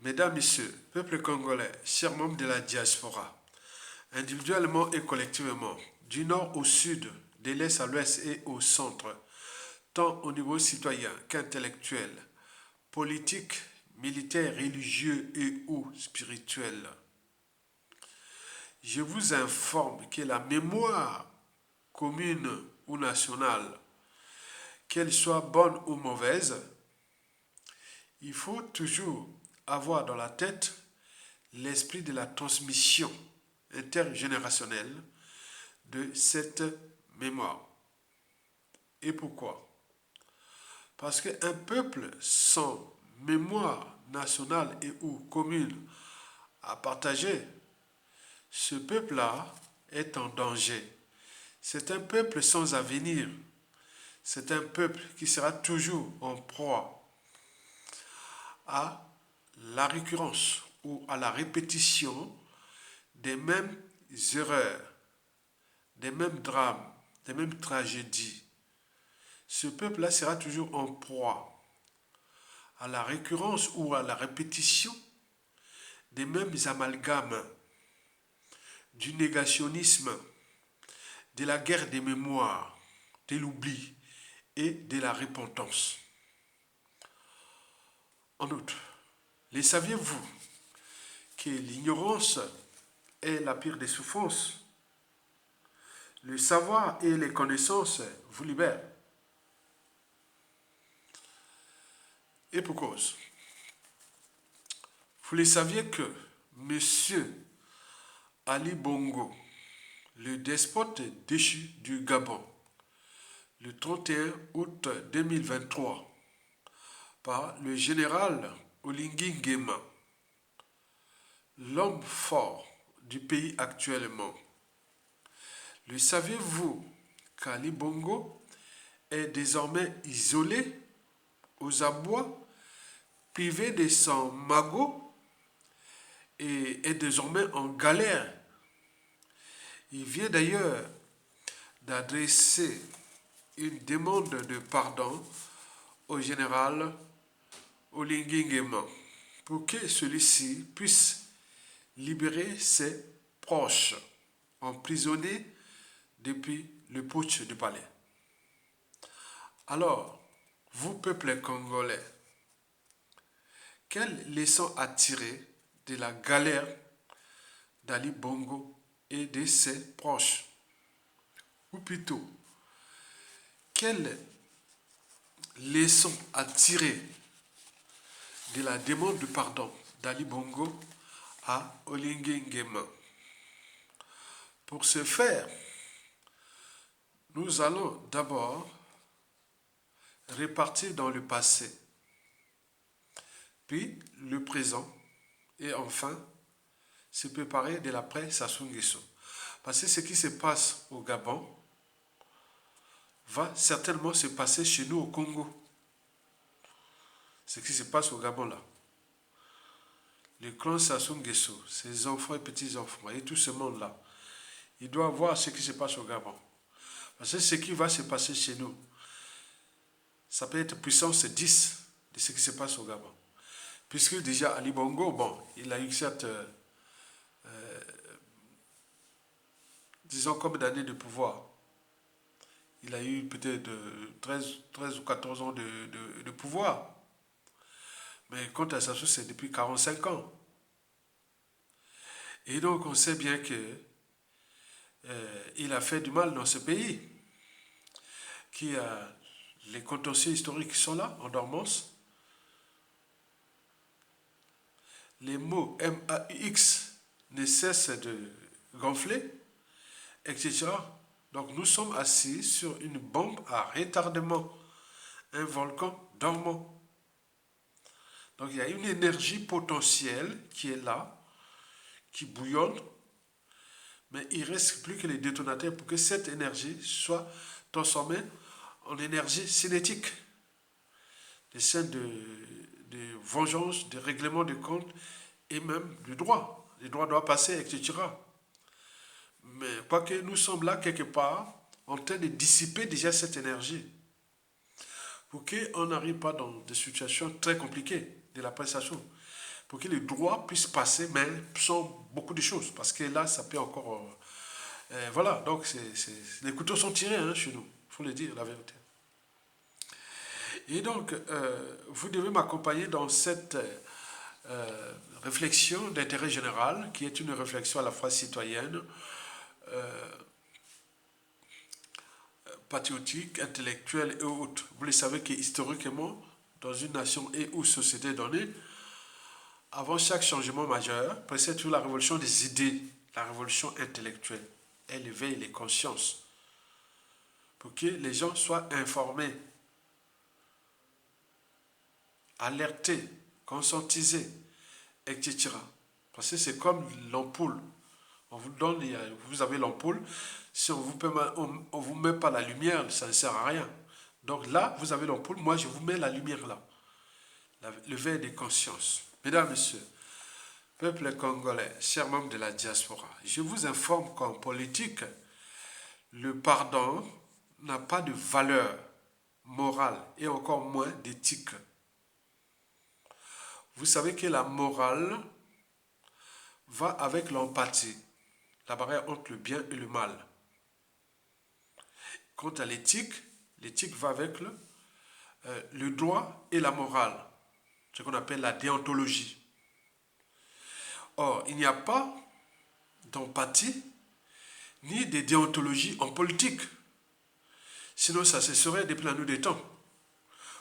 Mesdames, Messieurs, peuple congolais, chers membres de la diaspora, individuellement et collectivement, du nord au sud, de l'est à l'ouest et au centre, tant au niveau citoyen qu'intellectuel, politique, militaire, religieux et ou spirituel. Je vous informe que la mémoire commune ou nationale, qu'elle soit bonne ou mauvaise, il faut toujours avoir dans la tête l'esprit de la transmission intergénérationnelle de cette mémoire. Et pourquoi? Parce qu'un peuple sans mémoire nationale et ou commune à partager, ce peuple-là est en danger. C'est un peuple sans avenir. C'est un peuple qui sera toujours en proie à la récurrence ou à la répétition des mêmes erreurs, des mêmes drames, des mêmes tragédies. Ce peuple-là sera toujours en proie à la récurrence ou à la répétition des mêmes amalgames, du négationnisme, de la guerre des mémoires, de l'oubli et de la repentance. En outre, les saviez-vous que l'ignorance est la pire des souffrances? Le savoir et les connaissances vous libèrent. Et pour cause, vous le saviez que Monsieur Ali Bongo, le despote déchu du Gabon, le 31 août 2023, par le général Oligui Nguema, l'homme fort du pays actuellement. Le saviez-vous qu'Ali Bongo est désormais isolé aux abois, privé de son magot et est désormais en galère? Il vient d'ailleurs d'adresser une demande de pardon au général Oligui Nguema pour que celui-ci puisse libérer ses proches emprisonnés depuis le putsch du palais. Alors, vous, peuple congolais, quelle leçon à tirer de la galère d'Ali Bongo et de ses proches? Ou plutôt, quelle leçon à tirer de la demande de pardon d'Ali Bongo à Oligui Nguema? Pour ce faire, nous allons d'abord répartir dans le passé, puis le présent, et enfin se préparer de l'après Sassou Nguesso. Parce que ce qui se passe au Gabon va certainement se passer chez nous au Congo. Ce qui se passe au Gabon là. Le clan Sassou Nguesso, ses enfants et petits-enfants, et tout ce monde-là, il doit voir ce qui se passe au Gabon. Parce que ce qui va se passer chez nous, ça peut être puissance 10 de ce qui se passe au Gabon. Puisque déjà Ali Bongo, bon, il a eu cette, disons, comme d'années de pouvoir. Il a eu peut-être 13 ou 14 ans de pouvoir. Mais quant à Sassou, c'est depuis 45 ans. Et donc, on sait bien que il a fait du mal dans ce pays, qui a les contentieux historiques qui sont là, en dormance. Les mots MAX ne cessent de gonfler, etc. Donc nous sommes assis sur une bombe à retardement, un volcan dormant. Donc il y a une énergie potentielle qui est là, qui bouillonne, mais il ne reste plus que les détonateurs pour que cette énergie soit transformée en énergie cinétique. Des scènes de vengeance, de règlement de comptes et même du droit. Le droit doit passer, etc. Mais quoique nous sommes là quelque part en train de dissiper déjà cette énergie pour qu'on n'arrive pas dans des situations très compliquées de la prestation. pour que les droits puissent passer, mais sans beaucoup de choses. Parce que là, ça peut encore... voilà, donc les couteaux sont tirés hein, chez nous, il faut le dire, la vérité. Et donc, vous devez m'accompagner dans cette réflexion d'intérêt général, qui est une réflexion à la fois citoyenne, patriotique, intellectuelle et autres. Vous le savez que historiquement, dans une nation et ou société donnée, avant chaque changement majeur, précède toujours la révolution des idées, la révolution intellectuelle. Elle éveille les consciences pour que les gens soient informés, alertés, conscientisés, etc. Parce que c'est comme l'ampoule. On vous donne, vous avez l'ampoule. Si on ne vous met pas la lumière, ça ne sert à rien. Donc là, vous avez l'ampoule. Moi, je vous mets la lumière là. Le verre des consciences. Mesdames, Messieurs, peuple congolais, chers membres de la diaspora, je vous informe qu'en politique, le pardon n'a pas de valeur morale et encore moins d'éthique. Vous savez que la morale va avec l'empathie, la barrière entre le bien et le mal. Quant à l'éthique, l'éthique va avec le droit et la morale, ce qu'on appelle la déontologie. Or, il n'y a pas d'empathie ni de déontologie en politique. Sinon, ça se serait depuis la nuit des temps.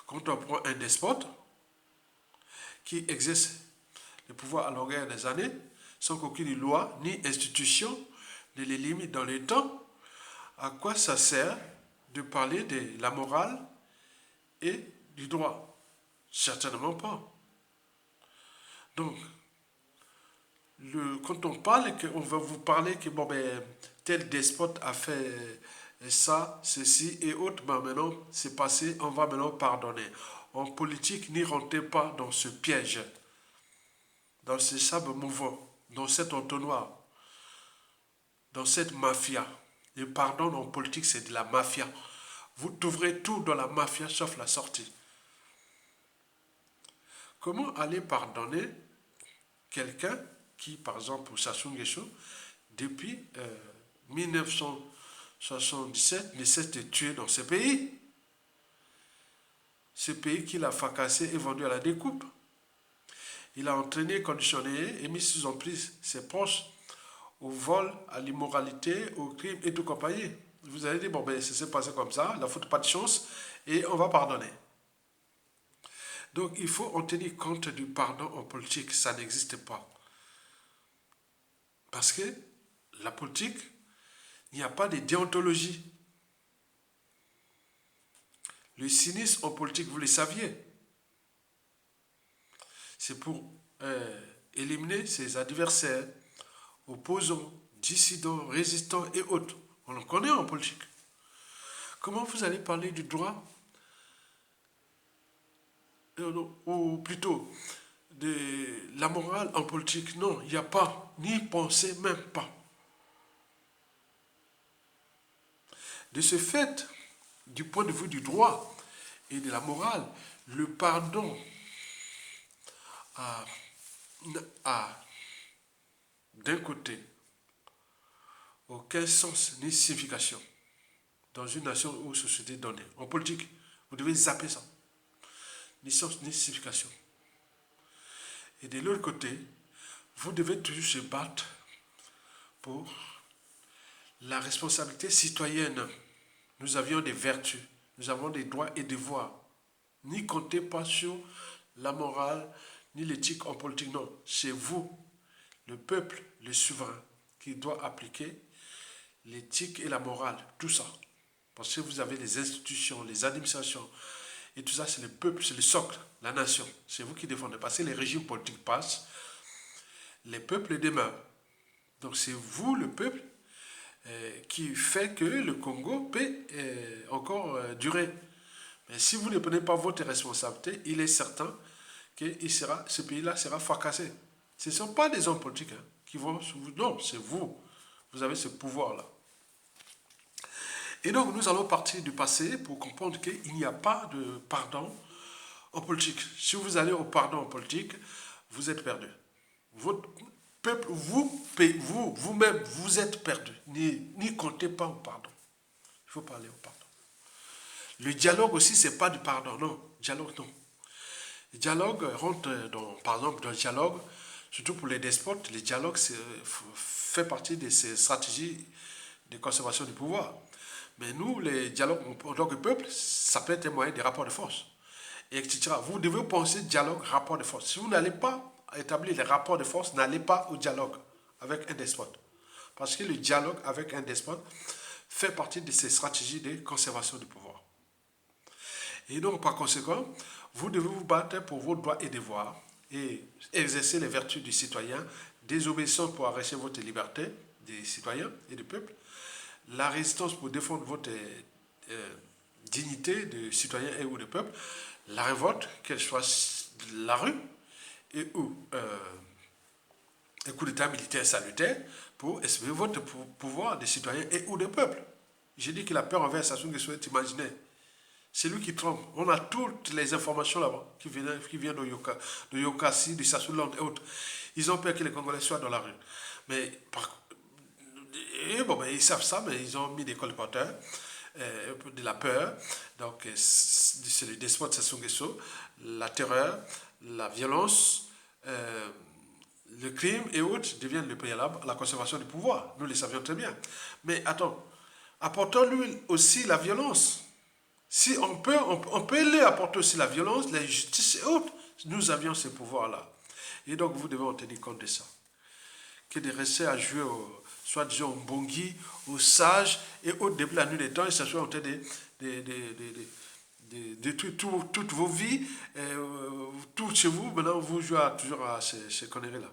Quand on prend un despote qui exerce le pouvoir à longueur des années, sans qu'aucune loi ni institution ne les limite dans le temps, à quoi ça sert de parler de la morale et du droit? Certainement pas. Donc, quand on parle, on va vous parler que bon, ben, tel despote a fait ça, ceci et autres, ben maintenant c'est passé, on va maintenant pardonner. En politique, n'y rentrez pas dans ce piège, dans ce sable mouvant, dans cet entonnoir, dans cette mafia. Le pardon en politique, c'est de la mafia. Vous trouverez tout dans la mafia sauf la sortie. Comment aller pardonner quelqu'un qui, par exemple, pour Sassou Nguesso, depuis 1977, ne cesse de tuer dans ce pays? Ce pays qu'il a fracassé et vendu à la découpe. Il a entraîné, conditionné et mis sous emprise ses proches au vol, à l'immoralité, au crime et tout compagnie. Vous allez dire, bon, ben, ça s'est passé comme ça, la faute pas de chance, et on va pardonner. Donc, il faut en tenir compte du pardon en politique, ça n'existe pas. Parce que la politique, il n'y a pas de déontologie. Le cynisme en politique, vous le saviez. C'est pour éliminer ses adversaires, opposants, dissidents, résistants et autres. On le connaît en politique. Comment vous allez parler du droit ou plutôt de la morale en politique? Non, il n'y a pas, n'y pensez même pas. De ce fait, du point de vue du droit et de la morale, le pardon a d'un côté aucun sens ni signification dans une nation ou société donnée. En politique, vous devez zapper ça. Ni sens ni signification. Et de l'autre côté, vous devez toujours se battre pour la responsabilité citoyenne. Nous avions des vertus, nous avons des droits et devoirs. N'y comptez pas sur la morale, ni l'éthique en politique, non. C'est vous, le peuple, le souverain, qui doit appliquer l'éthique et la morale, tout ça. Parce que vous avez les institutions, les administrations, et tout ça, c'est le peuple, c'est le socle, la nation. C'est vous qui défendez. Parce que les régimes politiques passent, les peuples demeurent. Donc c'est vous, le peuple, qui fait que le Congo peut encore durer. Mais si vous ne prenez pas votre responsabilité, il est certain que ce pays-là sera fracassé. Ce ne sont pas des hommes politiques qui vont... Non, c'est vous. Vous avez ce pouvoir-là. Et donc, nous allons partir du passé pour comprendre qu'il n'y a pas de pardon en politique. Si vous allez au pardon en politique, vous êtes perdu. Votre peuple, vous-même, vous êtes perdu. N'y comptez pas au pardon. Il faut parler au pardon. Le dialogue aussi, c'est pas du pardon, non. Dialogue, non. Le dialogue rentre, par exemple, dans le dialogue, surtout pour les despotes, le dialogue fait partie de ces stratégies de conservation du pouvoir. Mais nous, les dialogues en tant que peuple, ça peut être un moyen de rapport de force, etc. Vous devez penser dialogue, rapport de force. Si vous n'allez pas établir les rapports de force, n'allez pas au dialogue avec un despote. Parce que le dialogue avec un despote fait partie de ces stratégies de conservation du pouvoir. Et donc, par conséquent, vous devez vous battre pour vos droits et devoirs et exercer les vertus du citoyen, désobéissance pour arracher votre liberté des citoyens et du peuple, la résistance pour défendre votre dignité de citoyen et ou de peuple, la révolte, qu'elle soit la rue et ou un coup d'état militaire salutaire pour exprimer votre pouvoir de citoyen et ou de peuple. J'ai dit que la peur envers Sassou Nguesso est imaginaire. C'est lui qui trompe. On a toutes les informations là-bas qui viennent de Yokassi, de Sassouland et autres. Ils ont peur que les Congolais soient dans la rue. Mais ils savent ça, mais ils ont mis des colporteurs, de la peur. Donc, c'est le despote Sassou Nguesso, la terreur, la violence, le crime et autres deviennent le préalable à la conservation du pouvoir. Nous le savions très bien. Mais attends, apportons-lui aussi la violence. Si on peut lui apporter aussi la violence, la justice et autres. Nous avions ce pouvoir-là. Et donc, vous devez en tenir compte de ça. Que de rester à jouer soit disons au bongi, aux sages et autres depuis la nuit des temps, et s'asseoir en train de détruire toutes vos vies, tout chez vous, maintenant vous jouez toujours à ces conneries-là.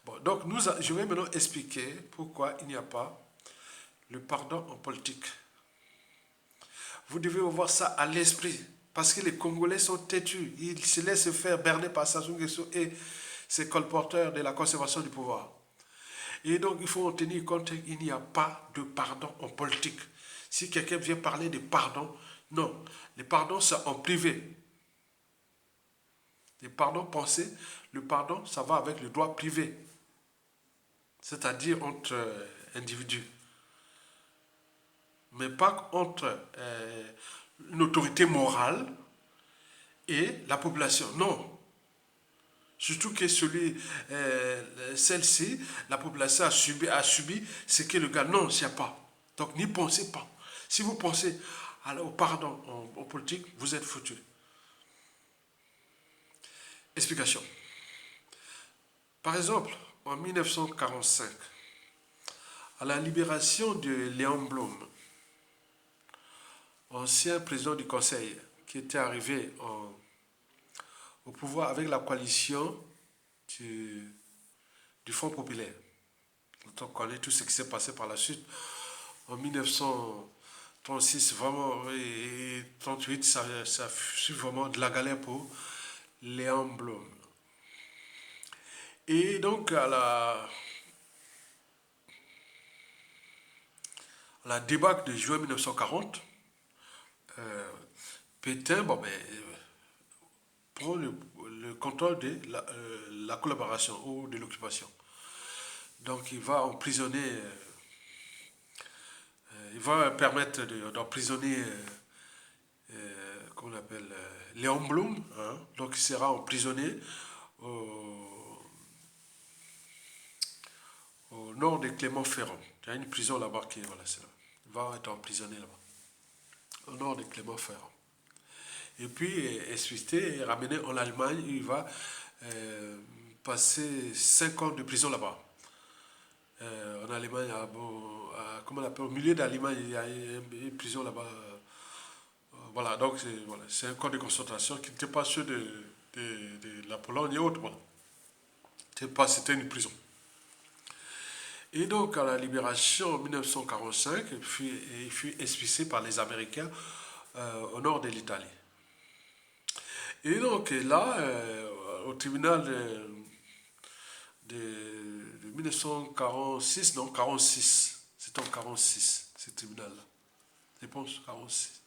Bon, donc je vais maintenant expliquer pourquoi il n'y a pas le pardon en politique. Vous devez voir ça à l'esprit, parce que les Congolais sont têtus, ils se laissent faire berner par Sassou Nguesso et ses colporteurs de la conservation du pouvoir. Et donc, il faut en tenir compte qu'il n'y a pas de pardon en politique. Si quelqu'un vient parler de pardon, non. Le pardon, c'est en privé. Le pardon pensé, le pardon, ça va avec le droit privé. C'est-à-dire entre individus. Mais pas entre une autorité morale et la population. Non. Surtout que celle-ci, la population a subi ce que le gars, non, il n'y a pas. Donc n'y pensez pas. Si vous pensez au pardon en politique, vous êtes foutu. Explication. Par exemple, en 1945, à la libération de Léon Blum, ancien président du Conseil, qui était arrivé au pouvoir avec la coalition du Front populaire. On connaît tout ce qui s'est passé par la suite. En 1936, vraiment, et 1938, ça fut vraiment de la galère pour Léon Blum. Et donc, à la débâcle de juin 1940, Pétain prend le contrôle de la collaboration ou de l'occupation. Donc il va emprisonner, il va permettre d'emprisonner, comment on appelle, Léon Blum. Hein. Donc il sera emprisonné au nord de Clermont-Ferrand. Il y a une prison là-bas qui voilà, c'est là. Il va être emprisonné là-bas, au nord de Clermont-Ferrand. Et puis expulsé et ramené en Allemagne, il va passer 5 ans de prison là-bas. En Allemagne, comment on appelle, au milieu d'Allemagne, il y a une prison là-bas. Voilà, donc c'est un camp de concentration qui n'était pas ceux de la Pologne et autres. Voilà. C'était une prison. Et donc, à la libération en 1945, il fut expulsé par les Américains au nord de l'Italie. Et donc, là, au tribunal de 1946, non, 46, c'est en 46, ce tribunal-là. Je pense 46.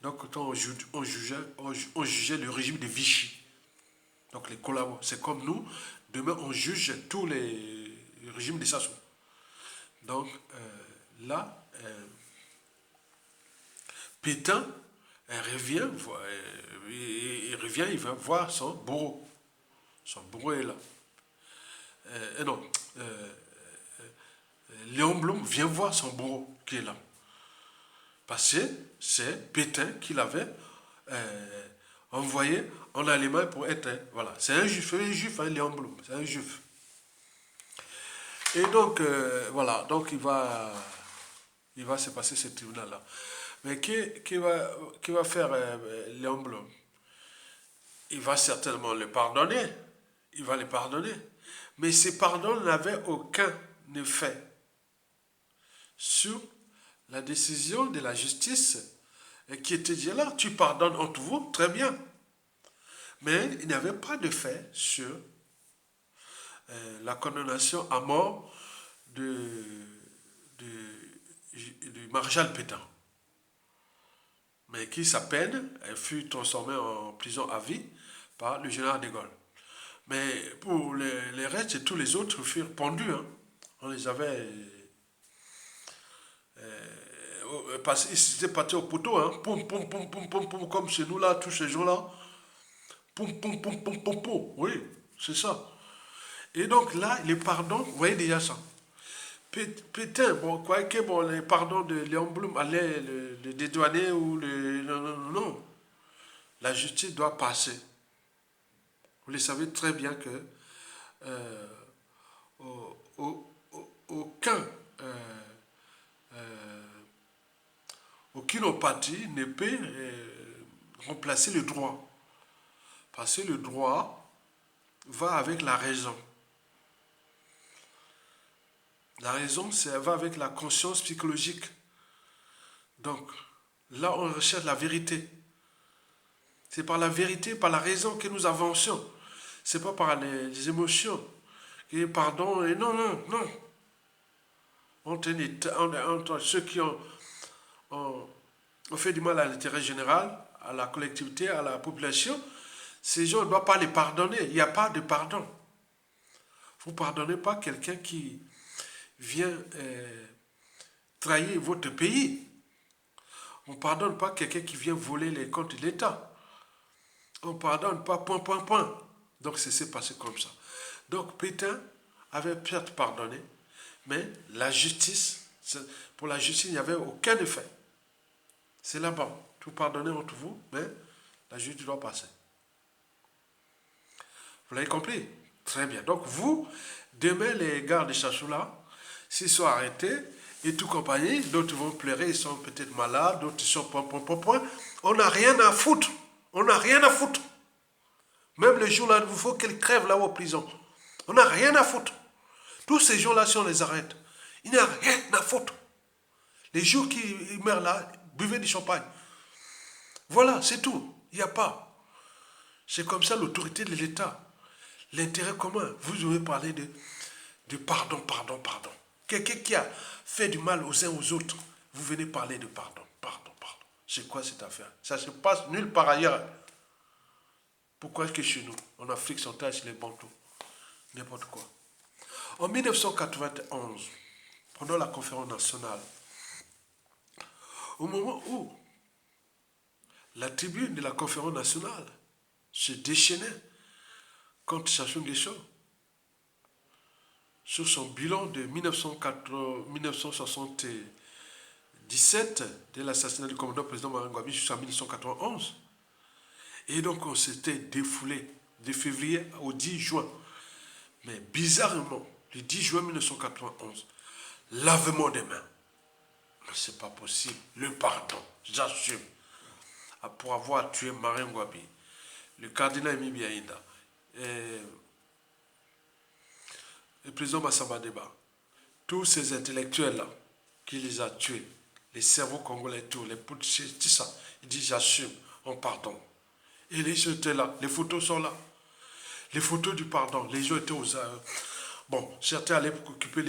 Donc, quand on jugeait le régime de Vichy. Donc les collaborateurs, c'est comme nous, demain on juge tous les régimes des Sassou. Donc là, Pétain revient, il va voir son bourreau. Son bourreau est là. Non, Léon Blum vient voir son bourreau qui est là. Parce que c'est Pétain qui l'avait envoyé en Allemagne pour être... Voilà, c'est un juif, hein, Léon Blum, c'est un juif. Et donc, voilà, donc il va se passer ce tribunal-là. Mais qui va faire Léon Blum? Il va certainement le pardonner. Il va le pardonner. Mais ce pardon n'avait aucun effet sur la décision de la justice qui était dit là, tu pardonnes entre vous, très bien. Mais il n'y avait pas d'effet sur la condamnation à mort du maréchal Pétain. Mais qui, sa peine, fut transformée en prison à vie par le général de Gaulle. Mais pour les restes, tous les autres furent pendus. Hein. On les avait... ils étaient partis au poteau. Hein. Poum, poum, poum, poum, poum, poum, comme chez nous, là, tous ces jours-là. Poum, poum, poum, poum, poum, poum. Oui, c'est ça. Et donc là, les pardons, vous voyez déjà ça. Pétain, bon, quoi que bon, les pardons de Léon Blum allaient le dédouaner ou le... Non, non, non, non. La justice doit passer. Vous le savez très bien que aucun aucune partie ne peut remplacer le droit. Parce que le droit va avec la raison. La raison, ça va avec la conscience psychologique. Donc, là, on recherche la vérité. C'est par la vérité, par la raison que nous avancions. C'est pas par les émotions. Et pardon, et non, non, non. Entre ceux qui ont fait du mal à l'intérêt général, à la collectivité, à la population, ces gens ne doivent pas les pardonner. Il n'y a pas de pardon. Vous ne pardonnez pas quelqu'un qui vient trahir votre pays. On ne pardonne pas quelqu'un qui vient voler les comptes de l'État. On ne pardonne pas, point, point, point. Donc, ça s'est passé comme ça. Donc, Pétain avait peut-être pardonné, mais la justice, pour la justice, il n'y avait aucun effet. C'est là-bas. Tout pardonner entre vous, mais la justice doit passer. Vous l'avez compris? Très bien. Donc, vous, demain, les gardes de Chachoula, s'ils sont arrêtés, et tout compagnie, d'autres vont pleurer, ils sont peut-être malades, d'autres sont point. On n'a rien à foutre. On n'a rien à foutre. Même les jours-là, il faut qu'ils crèvent là-haut en prison. On n'a rien à foutre. Tous ces jours-là, si on les arrête, il n'y a rien à foutre. Les jours qui meurent là, buvez du champagne. Voilà, c'est tout. Il n'y a pas. C'est comme ça l'autorité de l'État. L'intérêt commun. Vous devez parler de pardon. Quelqu'un qui a fait du mal aux uns aux autres, vous venez parler de pardon. C'est quoi cette affaire? Ça se passe nulle part ailleurs. Pourquoi est-ce que chez nous, en Afrique centrale, c'est les Bantous? N'importe quoi. En 1991, pendant la conférence nationale, au moment où la tribune de la conférence nationale se déchaînait contre Sassou Nguesso, sur son bilan de 1977, de l'assassinat du commandant président Martin Ngouabi jusqu'en 1991. Et donc on s'était défoulé de février au 10 juin. Mais bizarrement, le 10 juin 1991, lavement des mains. C'est pas possible. Le pardon, j'assume. Pour avoir tué Martin Ngouabi, le cardinal Emi Biaïda, le président Massamba Deba, tous ces intellectuels-là, qui les a tués, les cerveaux congolais, tout ça, il dit j'assume, on pardonne. Et les gens étaient là, les photos sont là. Les photos du pardon, les gens étaient aux... bon, certains allaient occuper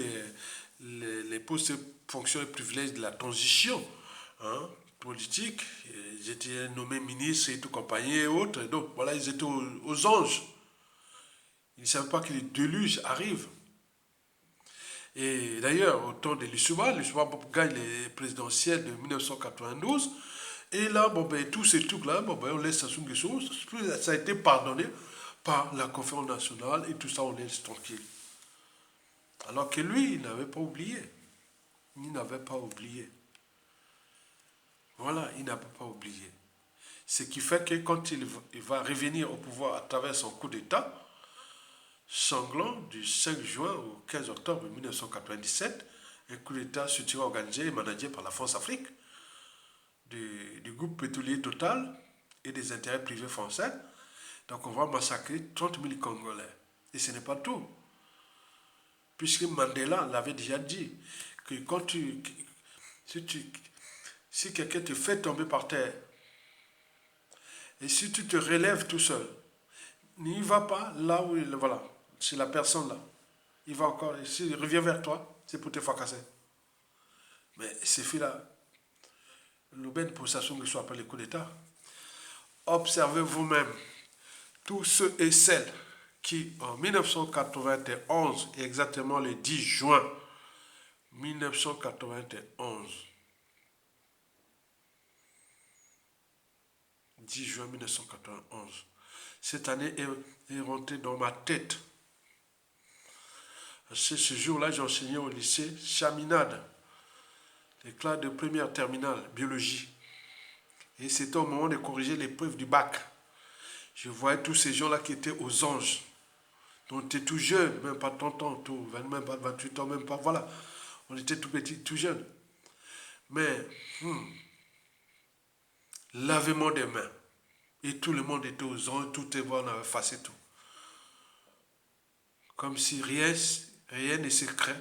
les postes de fonctions et privilèges de la transition politique. Ils étaient nommés ministres et tout compagnie et autres. Donc voilà, ils étaient aux anges. ne savaient pas que les déluges arrivent. Et d'ailleurs, au temps de Lissouba gagne les présidentielles de 1992. Et là, tous ces trucs-là, on laisse Sassou Nguesso. Ça a été pardonné par la conférence nationale et tout ça, on laisse tranquille. Alors que lui, il n'avait pas oublié. Il n'avait pas oublié. Voilà, il n'avait pas oublié. Ce qui fait que quand il va revenir au pouvoir à travers son coup d'État, sanglant du 5 juin au 15 octobre 1997, un coup d'État soutenu, organisé et managé par la France-Afrique, du groupe pétrolier Total et des intérêts privés français. Donc on va massacrer 30 000 Congolais. Et ce n'est pas tout. Puisque Mandela l'avait déjà dit, que quand si quelqu'un te fait tomber par terre, et si tu te relèves tout seul, n'y va pas là où voilà, c'est la personne là. Il va encore, s'il revient vers toi, c'est pour te fracasser. Mais ces filles-là, l'aubaine pour Sassou Nguesso après le coup d'État, observez vous-même tous ceux et celles qui, en 1991, exactement le 10 juin 1991, 10 juin 1991, cette année est rentrée dans ma tête. Ce jour-là, j'enseignais au lycée Chaminade, les classes de première terminale, biologie. Et c'était au moment de corriger l'épreuve du bac. Je voyais tous ces gens-là qui étaient aux anges. Donc tu es tout jeune, même pas 30 ans, tout, même pas 28 ans, même pas, voilà. On était tout petits, tout jeunes. Mais, lavement des mains. Et tout le monde était aux anges, tout est bon, on avait effacé tout. Comme si rien ne se crée,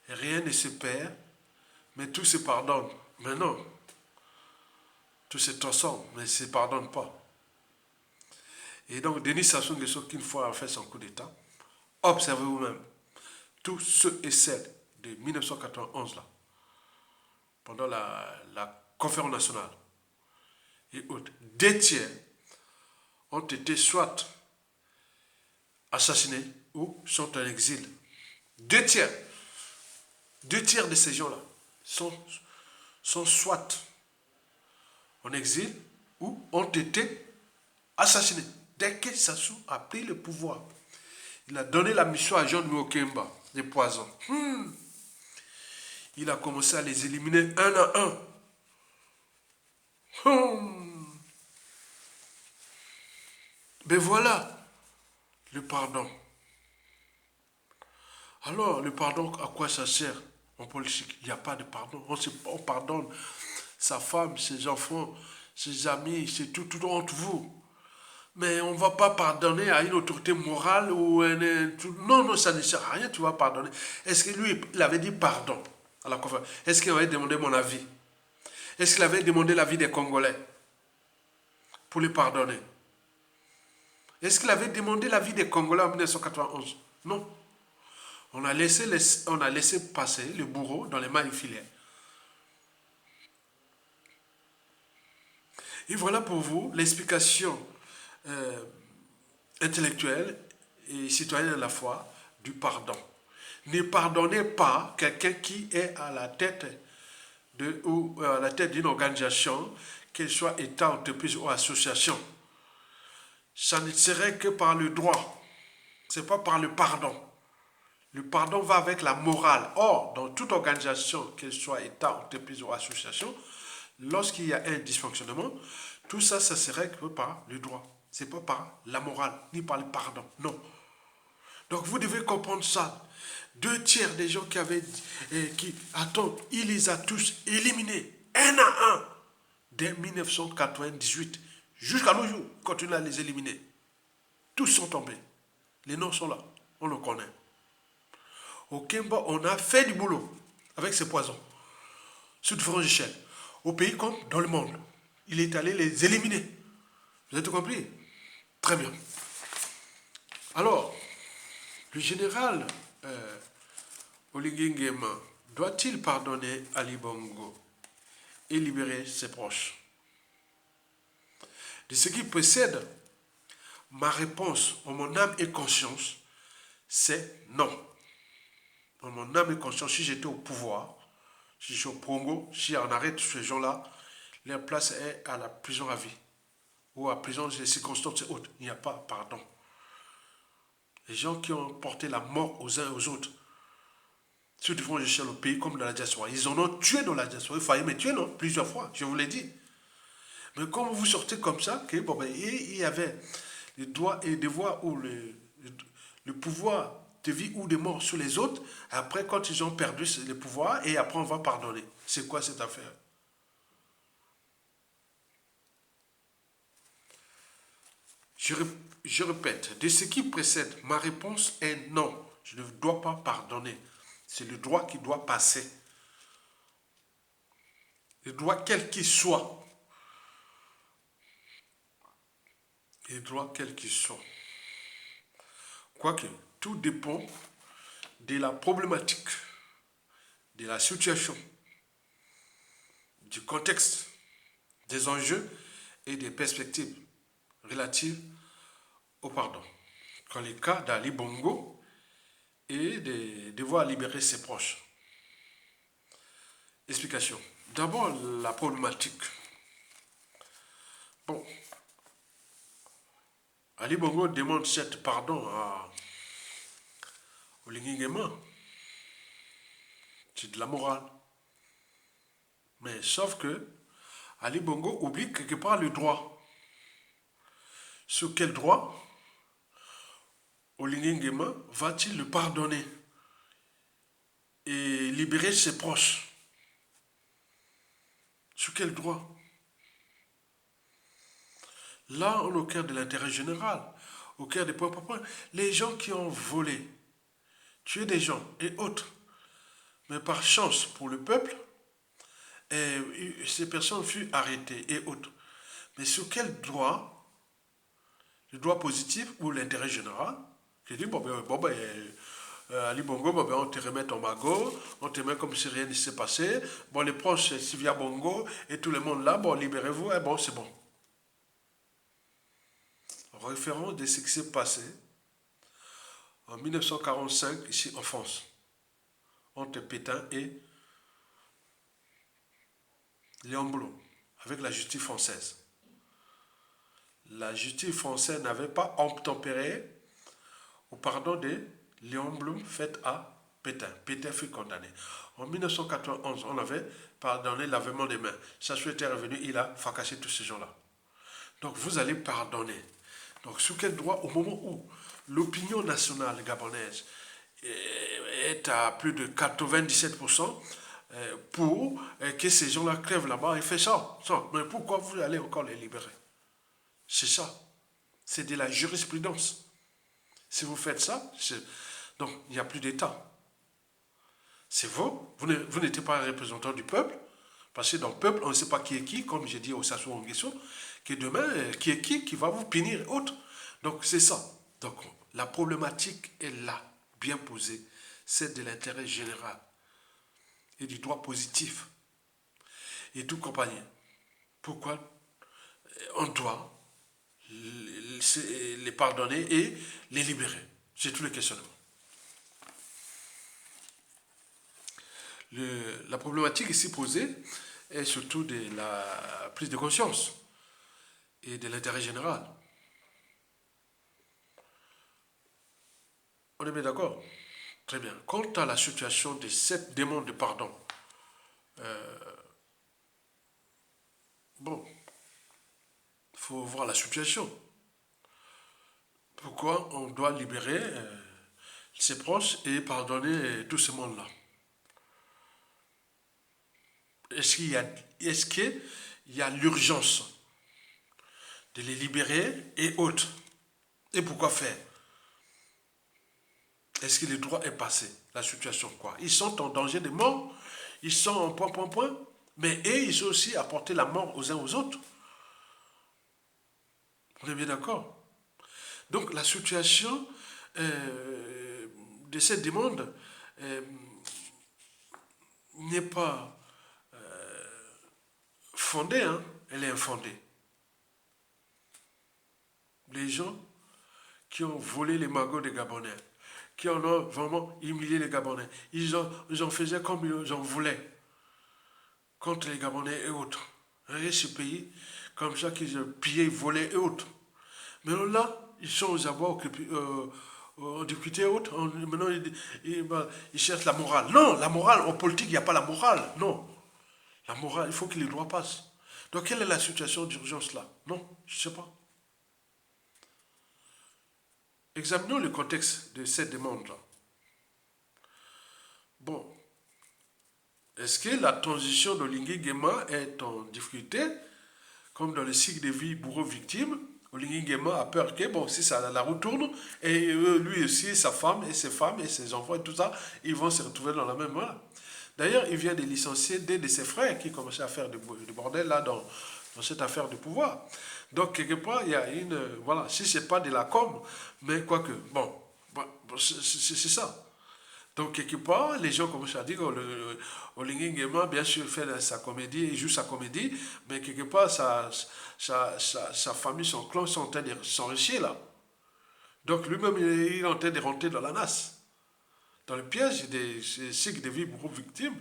rien ne se perd, mais tout se pardonne. Mais non, tout se transforme, mais ne se pardonne pas. Et donc, Denis Sassou Nguesso, qu'une fois a fait son coup d'État, observez vous-même, tous ceux et celles de 1991, là, pendant la conférence nationale, et autres, 2 tiers ont été soit assassinés ou sont en exil. 2 tiers. 2 tiers de ces gens-là sont soit en exil ou ont été assassinés. Dès que Sassou a pris le pouvoir, il a donné la mission à John Nwokemba, des poisons. Il a commencé à les éliminer un à un. Mais voilà, le pardon. Alors, le pardon, à quoi ça sert en politique? Il n'y a pas de pardon. On pardonne sa femme, ses enfants, ses amis, c'est tout entre vous. Mais on ne va pas pardonner à une autorité morale ou non, ça ne sert à rien, tu vas pardonner. Est-ce que lui, il avait dit pardon à la conférence? Est-ce qu'il avait demandé mon avis? Est-ce qu'il avait demandé l'avis des Congolais pour les pardonner? Est-ce qu'il avait demandé l'avis des Congolais en 1991? Non. On a laissé passer le bourreau dans les mailles filaires. Et voilà pour vous l'explication intellectuelle et citoyenne à la fois du pardon. Ne pardonnez pas quelqu'un qui est à la tête d'une organisation, qu'elle soit État, entreprise ou association. Ça ne serait que par le droit. Ce n'est pas par le pardon. Le pardon va avec la morale. Or, dans toute organisation, qu'elle soit État, entreprise ou association, lorsqu'il y a un dysfonctionnement, tout ça, ça serait que par le droit. Ce n'est pas par la morale, ni par le pardon. Non. Donc, vous devez comprendre ça. 2 tiers des gens il les a tous éliminés, un à un, dès 1998, jusqu'à nos jours, il continue à les éliminer. Tous sont tombés. Les noms sont là, on le connaît. Au Kemba, on a fait du boulot avec ces poisons, sur différentes échelles, au pays comme dans le monde. Il est allé les éliminer. Vous avez tout compris? Très bien. Alors, le général Oligui Nguema doit-il pardonner Ali Bongo et libérer ses proches? De ce qui précède ma réponse en mon âme et conscience, c'est non. Dans mon âme et conscience, si j'étais au pouvoir, si je suis au Congo, si on arrête ces gens-là, leur place est à la prison à vie. Ou à prison des circonstances hautes. Il n'y a pas pardon. Les gens qui ont porté la mort aux uns et aux autres, ceux qui font l'échelle au pays comme dans la diaspora, ils en ont tué dans la diaspora. Il fallait me tuer, non? Plusieurs fois, je vous l'ai dit. Mais comme vous sortez comme ça, que, bon, ben, il y avait les droits et devoirs ou le pouvoir de vie ou de mort sur les autres, après quand ils ont perdu le pouvoir, et après on va pardonner. C'est quoi cette affaire? Je, je répète, de ce qui précède, ma réponse est non. Je ne dois pas pardonner. C'est le droit qui doit passer. Le droit quel qu'il soit. Le droit quel qu'il soit. Quoique, tout dépend de la problématique, de la situation, du contexte, des enjeux et des perspectives relatives au pardon. Dans le cas d'Ali Bongo et de devoir libérer ses proches. Explication. D'abord, la problématique. Bon, Ali Bongo demande cette pardon à Oligui Nguema. C'est de la morale. Mais sauf que Ali Bongo oublie quelque part le droit. Sur quel droit Oligui Nguema va-t-il le pardonner et libérer ses proches? Sur quel droit? Là, on est au cœur de l'intérêt général, au cœur des points par points. Les gens qui ont volé, tué des gens et autres, mais par chance pour le peuple, ces personnes furent arrêtées et autres. Mais sur quel droit? Le droit positif ou l'intérêt général? Je dis, Ali Bongo, bon, ben, on te remet ton magot, on te met comme si rien ne s'est passé. Bon, les proches, c'est Sylvia Bongo et tout le monde là, bon, libérez-vous, et bon, c'est bon. Référence de ce qui s'est passé en 1945 ici en France, entre Pétain et Léon Blum, avec la justice française. La justice française n'avait pas obtempéré au pardon de Léon Blum fait à Pétain. Pétain fut condamné. En 1991, on avait pardonné l'avènement des mains. Sassou était revenu, il a fracassé tous ces gens-là. Donc vous allez pardonner. Donc sous quel droit, au moment où l'opinion nationale gabonaise est à plus de 97% pour que ces gens-là crèvent là-bas, il fait ça. Mais pourquoi vous allez encore les libérer? C'est ça. C'est de la jurisprudence. Si vous faites ça, donc il n'y a plus d'État. C'est vous. Vous n'êtes pas un représentant du peuple. Parce que dans le peuple, on ne sait pas qui est qui, comme j'ai dit au Sassou Nguesso, que demain, qui est qui va vous punir et autres. Donc c'est ça. Donc la problématique est là, bien posée. C'est de l'intérêt général et du droit positif et tout compagnie. Pourquoi on doit les pardonner et les libérer? C'est tout le questionnement. La problématique ici posée est surtout de la prise de conscience et de l'intérêt général. On est bien d'accord? Très bien. Quant à la situation de cette demande de pardon, bon, il faut voir la situation. Pourquoi on doit libérer ses proches et pardonner tout ce monde-là? Est-ce qu'il y a l'urgence de les libérer et autres? Et pourquoi faire? Est-ce que le droit est passé? La situation quoi? Ils sont en danger de mort, ils sont en point, mais eux, ils ont aussi apporté la mort aux uns aux autres. On est bien d'accord? Donc la situation de cette demande n'est pas fondée, hein? Elle est infondée. Les gens qui ont volé les magots des Gabonais, qui en ont vraiment humilié les Gabonais. Ils en faisaient comme ils en voulaient contre les Gabonais et autres. Regardez ce pays, comme ça, qu'ils pillaient, volaient et autres. Mais là, ils sont aux avoirs occupés, en député et autres. Maintenant, ils cherchent la morale. Non, la morale, en politique, il n'y a pas la morale. Non. La morale, il faut que les droits passent. Donc, quelle est la situation d'urgence là? Non, je ne sais pas. Examinons le contexte de cette demande-là. Bon, est-ce que la transition d'Olingue Nguema est en difficulté, comme dans le cycle de vie bourreau-victime? Olingue Nguema a peur que, bon, si ça la retourne, et lui aussi, sa femme, et ses femmes, et ses enfants, et tout ça, ils vont se retrouver dans la même voilà. D'ailleurs, il vient de licencier deux de ses frères qui commençaient à faire du bordel là dans cette affaire de pouvoir. Donc, quelque part, il y a une. Voilà, si ce n'est pas de la com, mais quoique, bon, c'est ça. Donc, quelque part, les gens commencent à dire que Olingue Nguema, bien sûr, fait sa comédie, il joue sa comédie, mais quelque part, sa famille, son clan sont en train de s'enrichir là. Donc, lui-même, il est en train de rentrer dans la nasse, dans le piège des cycles de vie pour victimes.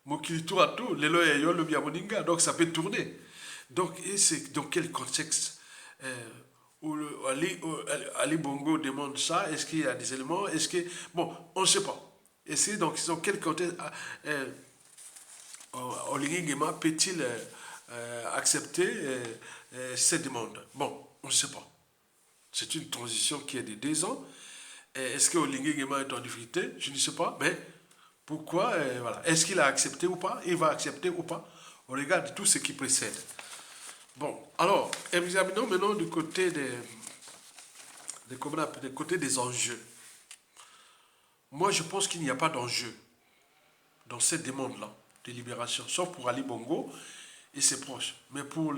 Mokili tour à tout, l'élo et le biamoninga, donc ça peut tourner. Donc, et c'est dans quel contexte où Ali Bongo demande ça? Est-ce qu'il y a des éléments? Est-ce que. Bon, on ne sait pas. Et c'est donc, dans quel contexte Olingue Nguema peut-il accepter cette demande? Bon, on ne sait pas. C'est une transition qui est de 2 ans. Est-ce que Olingue Nguema est en difficulté? Je ne sais pas, mais pourquoi voilà. Est-ce qu'il a accepté ou pas? Il va accepter ou pas? On regarde tout ce qui précède. Bon, alors, examinons maintenant du côté des enjeux. Moi, je pense qu'il n'y a pas d'enjeu dans cette demande-là de libération, sauf pour Ali Bongo et ses proches. Mais pour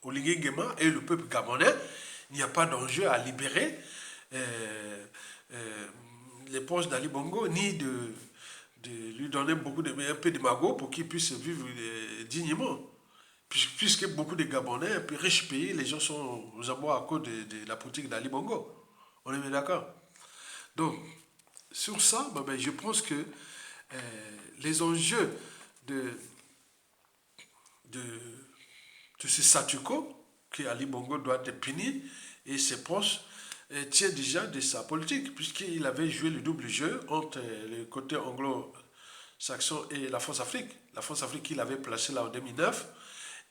Olingue Nguema et le peuple gabonais, il n'y a pas d'enjeu à libérer les proches d'Ali Bongo, ni de lui donner un peu de magot pour qu'il puisse vivre dignement. Puisque beaucoup de Gabonais, un peu riches pays, les gens sont aux abois à cause de la politique d'Ali Bongo. On est bien d'accord? Donc, sur ça, je pense que les enjeux de, de, de ce statu quo, que Ali Bongo doit être puni, et ses proches, tient déjà de sa politique, puisqu'il avait joué le double jeu entre le côté anglo-saxon et la France-Afrique. La France-Afrique qu'il avait placée là en 2009.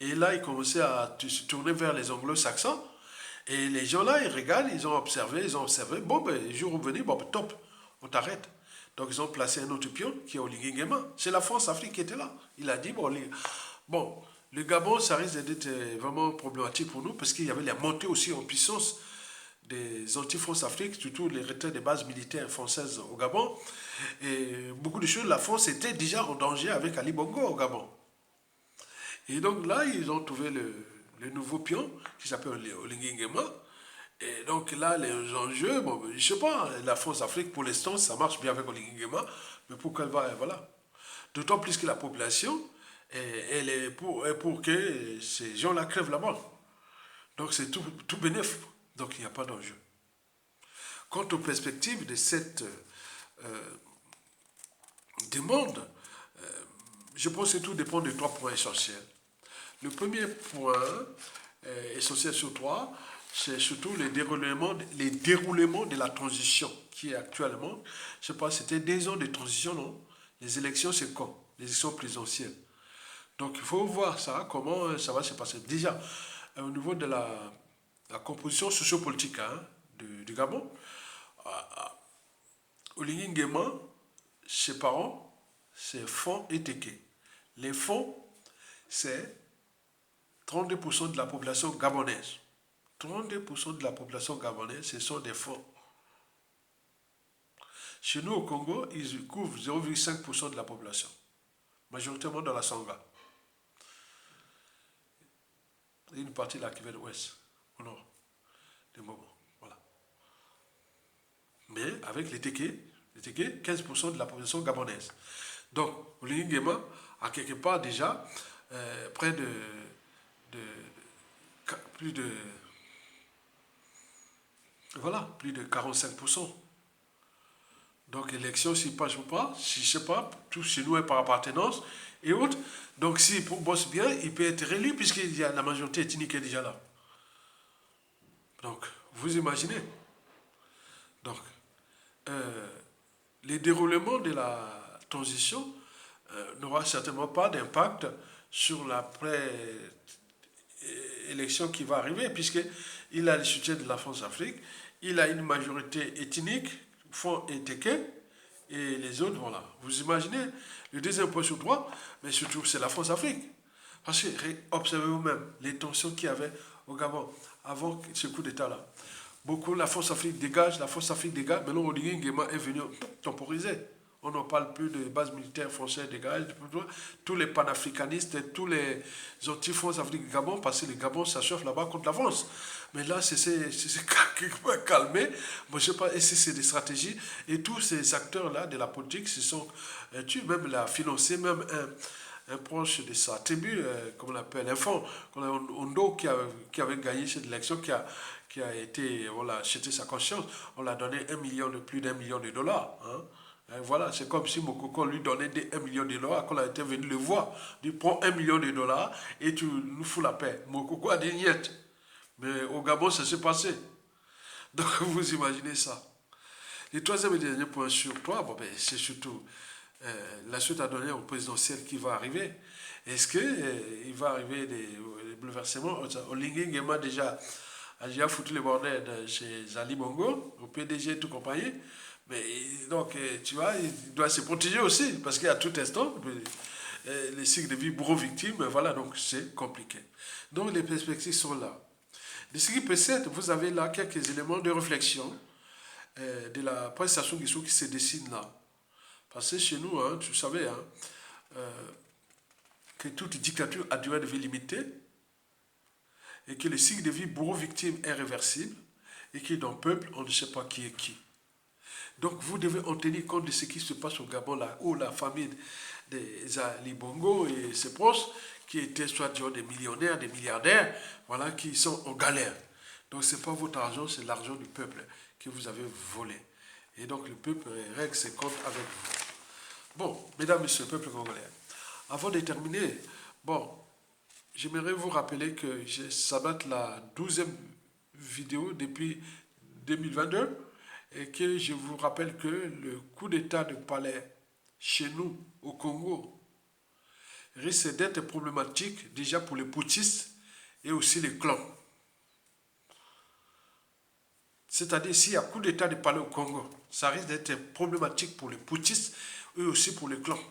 Et là, il commençait à se tourner vers les anglo-saxons. Et les gens là, ils regardent, ils ont observé. Bon, ben, le jour où venu, bon, ben, top, on t'arrête. Donc, ils ont placé un autre pion qui est Olingue Nguema. C'est la France-Afrique qui était là. Il a dit, bon, le Gabon, ça risque d'être vraiment problématique pour nous parce qu'il y avait la montée aussi en puissance des anti-France-Afrique, surtout les retraits des bases militaires françaises au Gabon. Et beaucoup de choses, la France était déjà en danger avec Ali Bongo au Gabon. Et donc là, ils ont trouvé le nouveau pion qui s'appelle Olingue Nguema. Et donc là, les enjeux, bon, je ne sais pas, la France-Afrique, pour l'instant, ça marche bien avec Olingue Nguema, mais pour qu'elle va, voilà. D'autant plus que la population, elle est pour que ces gens-là crèvent la mort. Donc c'est tout bénéf. Donc il n'y a pas d'enjeu. Quant aux perspectives de cette demande, je pense que tout dépend de 3 points essentiels. Le premier point essentiel sur 3, c'est surtout les déroulements de la transition qui est actuellement, je sais pas, c'était 2 ans de transition, non? Les élections, c'est quand? Les élections présidentielles. Donc il faut voir ça, comment ça va se passer. Déjà, au niveau de la composition sociopolitique du Gabon, Olingue Nguema, ses parents, c'est Fon et Teke. Les Fonds, c'est 32% de la population gabonaise. 32% de la population gabonaise, ce sont des Fonds. Chez nous, au Congo, ils couvrent 0,5% de la population, majoritairement dans la Sangha. Et une partie de la qui vient de l'ouest, au nord, des moments. Voilà. Mais avec les Teke, 15% de la population gabonaise. Donc, Olingue Nguema a quelque part déjà près de plus de Voilà, plus de 45%. Donc, élection, s'il passe ou pas, si je sais pas, tout chez nous est par appartenance et autres. Donc, s'il bosse bien, il peut être réélu puisqu'il y a la majorité ethnique est déjà là. Donc, vous imaginez. Donc, euh, les déroulements de la transition n'aura certainement pas d'impact sur la élection qui va arriver, puisqu'il a le soutien de la France-Afrique, il a une majorité ethnique, Fon et Teke, et les autres, voilà. Vous imaginez, le deuxième point sur trois, mais surtout, c'est la France-Afrique. Parce que, observez vous-même les tensions qu'il y avait au Gabon avant ce coup d'État-là. Beaucoup, la France-Afrique dégage, la France-Afrique dégage. Maintenant, Oligui Nguema est venu temporiser. On n'en parle plus de base militaire française dégage. Tous les panafricanistes, tous les anti-France Afrique Gabon, parce que le Gabon s'achève là-bas contre la France. Mais là, c'est calmé. Moi, je sais pas, et c'est des stratégies. Et tous ces acteurs-là de la politique se sont tués, même la financé, même un proche de sa tribu, comme on l'appelle, un fond, Ondo, qui avait gagné cette élection, qui a été, voilà, acheté sa conscience, on l'a donné plus d'1 million de dollars. Hein. Et voilà, c'est comme si Mokoko lui donnait 1 million de dollars, qu'on a été venu le voir. Il prend 1 million de dollars et tu nous fous la paix. Mokoko a dit niet. Mais au Gabon, ça s'est passé. Donc vous imaginez ça. Le troisième et dernier point sur toi, bon, ben, c'est surtout la suite à donner au présidentiel qui va arriver. Est-ce qu'il va arriver des bouleversements? Oligui Nguema a déjà foutu le bordel chez Ali Bongo, au PDG et tout compagnie. Mais donc, tu vois, il doit se protéger aussi, parce qu'à tout instant, les cycles de vie bourreau-victime, voilà, donc c'est compliqué. Donc les perspectives sont là. De ce qui précède, vous avez là quelques éléments de réflexion de la prestation qui se dessine là. Parce que chez nous, hein, tu savais, hein, que toute dictature a durée de vie limitée et que le cycle de vie bourreau-victime est réversible et que dans le peuple, on ne sait pas qui est qui. Donc vous devez en tenir compte de ce qui se passe au Gabon, là, où la famille des Ali Bongo et ses proches, qui étaient soit des millionnaires, des milliardaires, voilà, qui sont en galère. Donc ce n'est pas votre argent, c'est l'argent du peuple que vous avez volé. Et donc le peuple règle ses comptes avec vous. Bon, mesdames, messieurs, peuple congolais, avant de terminer, bon, j'aimerais vous rappeler que ça va être la 12e vidéo depuis 2022 et que je vous rappelle que le coup d'état de palais chez nous, au Congo, risque d'être problématique déjà pour les putschistes et aussi les clans. C'est-à-dire, s'il y a coup d'état de palais au Congo, ça risque d'être problématique pour les putschistes et aussi pour les clans.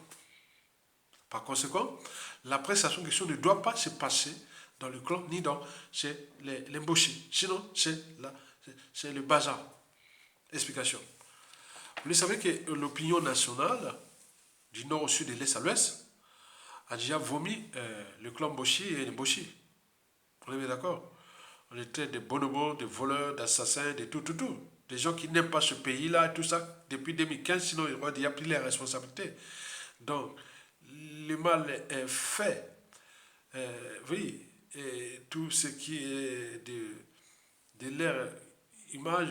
Par conséquent, la prestation de question ne doit pas se passer dans le clan ni chez les Mboshi. Sinon, c'est le bazar. Explication. Vous savez que l'opinion nationale, du nord au sud et de l'est à l'ouest, a déjà vomi le clan Mboshi et les Mboshi. Vous êtes d'accord? On était des bonobos, des voleurs, d'assassins, de tout. Des gens qui n'aiment pas ce pays-là et tout ça depuis 2015, sinon ils auraient déjà pris les responsabilités. Donc, le mal est fait. Oui, et tout ce qui est de leur image,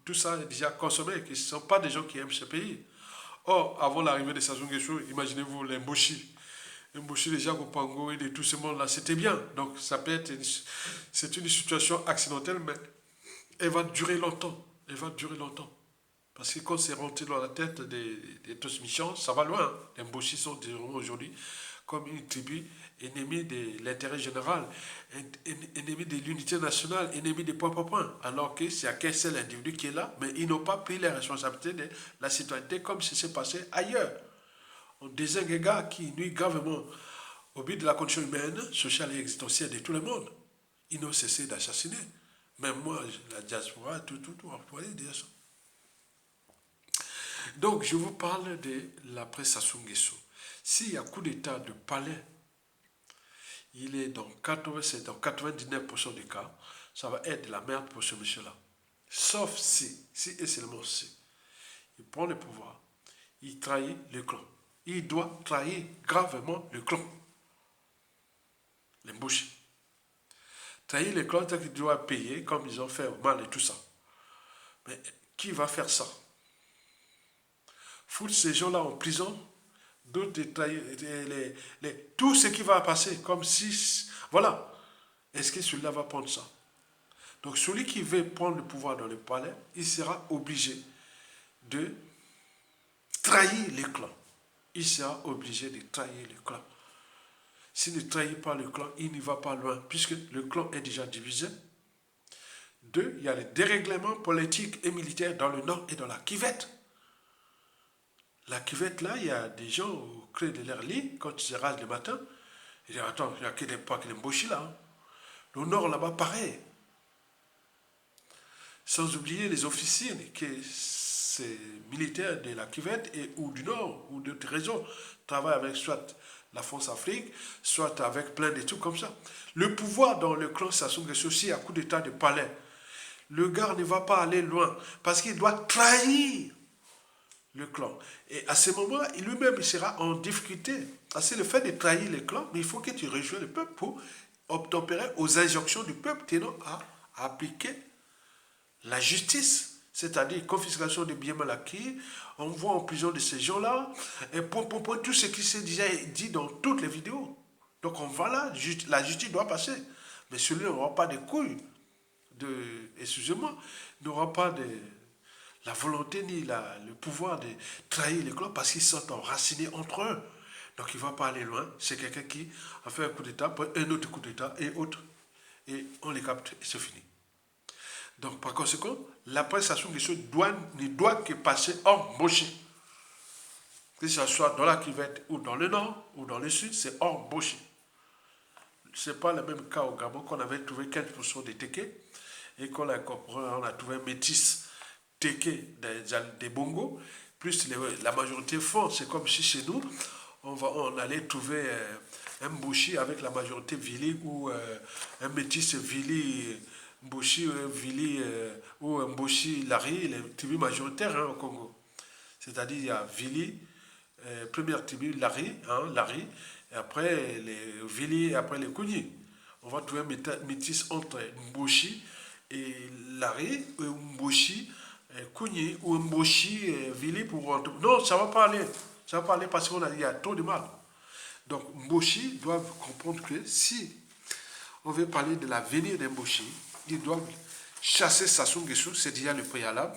tout ça est déjà consommé, qui ne sont pas des gens qui aiment ce pays. Or, avant l'arrivée de Sassou Nguesso, imaginez-vous les Mboshi. Les Mboshi, les Jacques Pango et de tout ce monde-là, c'était bien. Donc, ça peut être c'est une situation accidentelle, mais elle va durer longtemps. Elle va durer longtemps. Parce que quand c'est rentré dans la tête des transmissions, ça va loin. Les Mboshi sont aujourd'hui comme une tribu ennemie de l'intérêt général, ennemie de l'unité nationale, ennemie des points. Alors que c'est qu'un seul individu qui est là, mais ils n'ont pas pris les responsabilités de la citoyenneté comme ce s'est passé ailleurs. On désigne un gars qui nuit gravement au but de la condition humaine, sociale et existentielle de tout le monde. Ils n'ont cessé d'assassiner. Même moi, la diaspora, tout, on pourrait dire ça. Donc, je vous parle de l'après Sassou Nguesso. S'il y a coup d'état de palais, il est dans 99% des cas, ça va être de la merde pour ce monsieur-là. Sauf si et seulement si, il prend le pouvoir, il trahit le clan. Il doit trahir gravement le clan. Les Mboshi. Trahir le clan, c'est qu'il doit payer comme ils ont fait au mal et tout ça. Mais qui va faire ça? Foutre ces gens-là en prison, d'autres tout ce qui va passer, comme si... Voilà. Est-ce que celui-là va prendre ça? Donc celui qui veut prendre le pouvoir dans le palais, il sera obligé de trahir les clans. Il sera obligé de trahir le clan. S'il ne trahit pas le clan, il n'y va pas loin, puisque le clan est déjà divisé. Deux, il y a les dérèglements politiques et militaires dans le nord et dans la Kivette. La Kivette, là, il y a des gens au creux de leur lit, quand ils se rasent le matin, ils disent, attends, il n'y a pas que les Mboshi là. Hein. Le nord, là-bas, pareil. Sans oublier les officiers, que ces militaires de la Kivette ou du nord, ou d'autres réseaux, travaillent avec soit la France-Afrique, soit avec plein de trucs comme ça. Le pouvoir dans le clan Sassou Nguesso, si à coup d'état de palais, le gars ne va pas aller loin, parce qu'il doit trahir le clan. Et à ce moment-là, lui-même il sera en difficulté. C'est le fait de trahir le clan, mais il faut que tu rejoignes le peuple pour obtempérer aux injonctions du peuple tenant à appliquer la justice, c'est-à-dire confiscation des biens mal acquis, envoi en prison de ces gens-là, et tout ce qui s'est déjà dit dans toutes les vidéos. Donc on va là, la justice doit passer. Mais celui-là n'aura pas de couilles, excusez-moi, n'aura pas de la volonté ni le pouvoir de trahir les clans parce qu'ils sont enracinés entre eux. Donc il ne va pas aller loin. C'est quelqu'un qui a fait un coup d'État, un autre coup d'État et autre. Et on les capte et c'est fini. Donc, par conséquent, la presse Sassou Nguesso ne doit que passer hors Mboshi. Que ce soit dans la Kivette ou dans le nord ou dans le sud, c'est hors Mboshi. Ce n'est pas le même cas au Gabon qu'on avait trouvé 15% des Téké et qu'on a trouvé un métis Téké des Bongo, plus la majorité font. C'est comme si chez nous, on allait trouver un Mboshi avec la majorité Vili ou un métis Vili. Mboshi, Vili ou Mboshi, Lari, les tribus majoritaires hein, au Congo. C'est-à-dire, il y a Vili, première tribu, Lari, et après les Vili, et après les Kouni. On va trouver un métis entre Mboshi et Lari, ou Mboshi, Kouni, ou Mboshi, Vili pour... Non, ça ne va pas aller. Ça ne va pas aller parce qu'il y a trop de mal. Donc, Mboshi doit comprendre que si on veut parler de l'avenir des Mboshi, ils doivent chasser Sassou Nguesso, c'est déjà le préalable,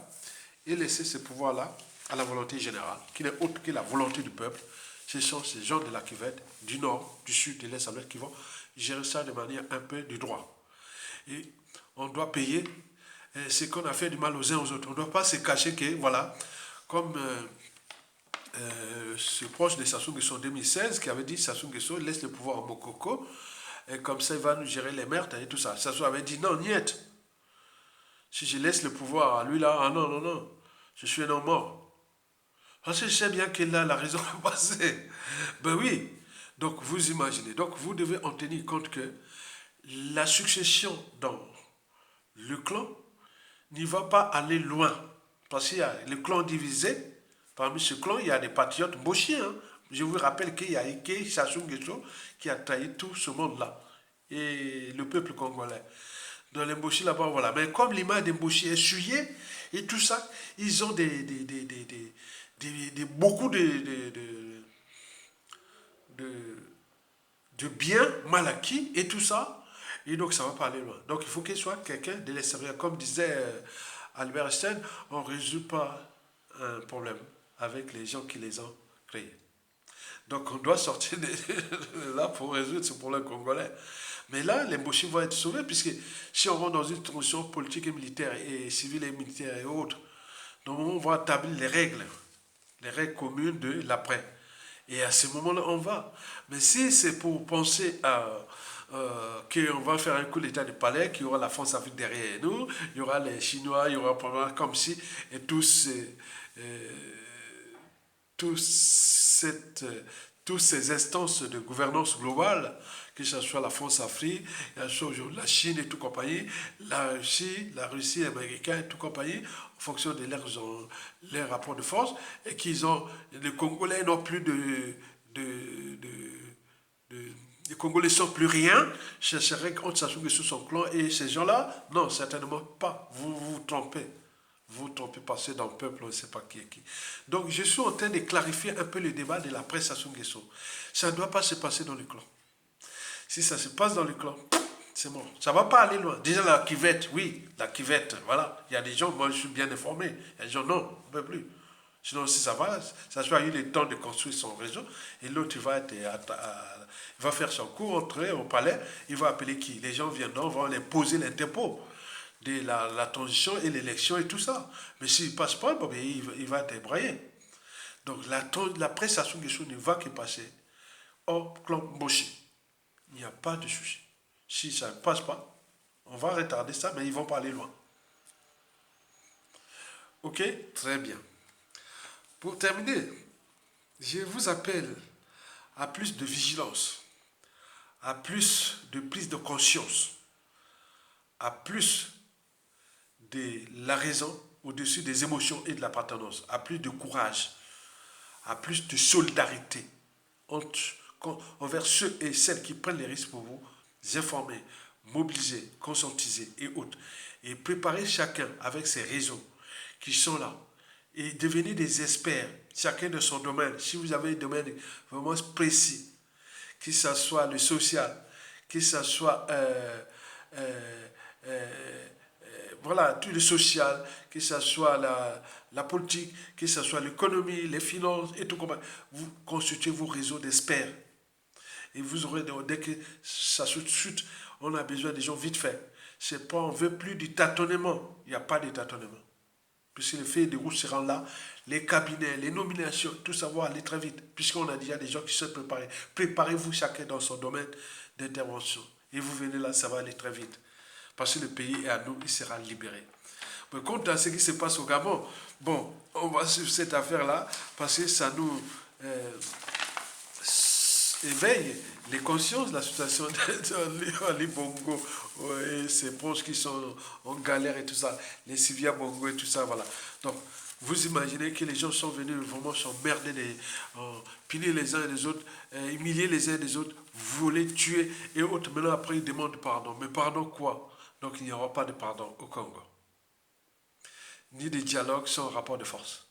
et laisser ce pouvoir-là à la volonté générale, qui n'est autre que la volonté du peuple. Ce sont ces gens de la Kivette, du nord, du sud, de l'est à l'ouest, qui vont gérer ça de manière un peu du droit. Et on doit payer ce qu'on a fait du mal aux uns aux autres. On ne doit pas se cacher que, voilà, comme ce proche de Sassou Nguesso en 2016, qui avait dit Sassou Nguesso laisse le pouvoir à Mokoko, et comme ça, il va nous gérer les meurtres et tout ça. Sassou avait dit non, niet. Si je laisse le pouvoir à lui là, ah non, non, non, je suis un homme mort. Parce que je sais bien qu'il a la raison de passer. Ben oui. Donc vous imaginez. Donc vous devez en tenir compte que la succession dans le clan n'y va pas aller loin. Parce qu'il y a le clan divisé. Parmi ce clan, il y a des patriotes mbochiens. Hein. Je vous rappelle qu'il y a Ike Sassou Nguesso qui a trahi tout ce monde-là. Et le peuple congolais. Dans les Mboshi là-bas, voilà. Mais comme l'image des Mboshi est souillée et tout ça, ils ont beaucoup de biens mal acquis et tout ça. Et donc ça ne va pas aller loin. Donc il faut qu'il soit quelqu'un de l'extérieur. Comme disait Albert Einstein, on ne résout pas un problème avec les gens qui les ont créés. Donc on doit sortir de là pour résoudre ce problème congolais. Mais là, les Mboshi vont être sauvés, puisque si on rentre dans une transition politique et militaire, et civile et militaire et autres, donc on va établir les règles communes de l'après. Et à ce moment-là, on va. Mais si c'est pour penser à qu'on va faire un coup d'état de palais, qu'il y aura la France-Afrique derrière nous, il y aura les Chinois, il y aura comme si, et toutes ces instances de gouvernance globale, que ce soit la France-Afrique, la Chine et tout compagnie, la Russie, les Américains et tout compagnie, en fonction de leurs rapports de force, et les Congolais n'ont plus les Congolais ne sont plus rien, ce serait contre Sassou Nguesso son clan et ces gens-là, non, certainement pas, vous vous trompez. vous trompez passer dans le peuple, on ne sait pas qui est qui. Donc, je suis en train de clarifier un peu le débat de la presse Sassou Nguesso. Ça ne doit pas se passer dans le clan. Si ça se passe dans le clan, c'est bon. Ça ne va pas aller loin. Déjà, la cuvette, oui, la cuvette, voilà. Il y a des gens, moi, je suis bien informé. Il y a des gens, non, on ne peut plus. Sinon, si ça va, ça soit eu le temps de construire son réseau, et l'autre, il va faire son cours, entrer au palais, il va appeler qui? Les gens viendront, vont les poser les dépôts de la transition et l'élection et tout ça. Mais s'il ne passe pas, bon, il va être débraillé. Donc la presse Sassou Nguesso ne va que passer au clan Mboshi. Il n'y a pas de souci. Si ça ne passe pas, on va retarder ça, mais ils vont pas aller loin. Ok? Très bien. Pour terminer, je vous appelle à plus de vigilance, à plus de prise de conscience, à plus de la raison au-dessus des émotions et de l'appartenance, à plus de courage, à plus de solidarité envers ceux et celles qui prennent les risques pour vous informer, mobiliser, conscientiser et autres. Et préparer chacun avec ses réseaux qui sont là. Et devenir des experts, chacun de son domaine. Si vous avez un domaine vraiment précis, que ce soit le social, que ce soit voilà, tout le social, que ce soit la politique, que ce soit l'économie, les finances et tout comme vous constituez vos réseaux d'experts. Et vous aurez, dès que ça se chute, on a besoin des gens vite fait. C'est pas, on ne veut plus du tâtonnement. Il n'y a pas de tâtonnement. Puisque le fait de route se rend là, les cabinets, les nominations, tout ça va aller très vite. Puisqu'on a déjà des gens qui se préparent. Préparez-vous chacun dans son domaine d'intervention. Et vous venez là, ça va aller très vite. Parce que le pays est à nous, il sera libéré. Mais quant à ce qui se passe au Gabon, bon, on va suivre cette affaire-là parce que ça nous éveille les consciences de la situation de Bongo et ses proches qui sont en galère et tout ça, les Sylvia Bongo et tout ça, voilà. Donc, vous imaginez que les gens sont venus vraiment s'emmerder, piner les uns et les autres, humilier les uns et les autres, voler, tuer et autres. Maintenant, après, ils demandent pardon. Mais pardon quoi? Donc, il n'y aura pas de pardon au Congo. Ni de dialogue sans rapport de force.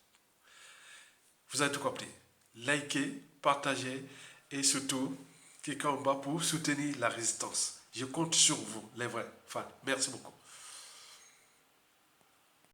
Vous avez tout compris. Likez, partagez et surtout, cliquez en bas pour soutenir la résistance. Je compte sur vous, les vrais fans. Merci beaucoup.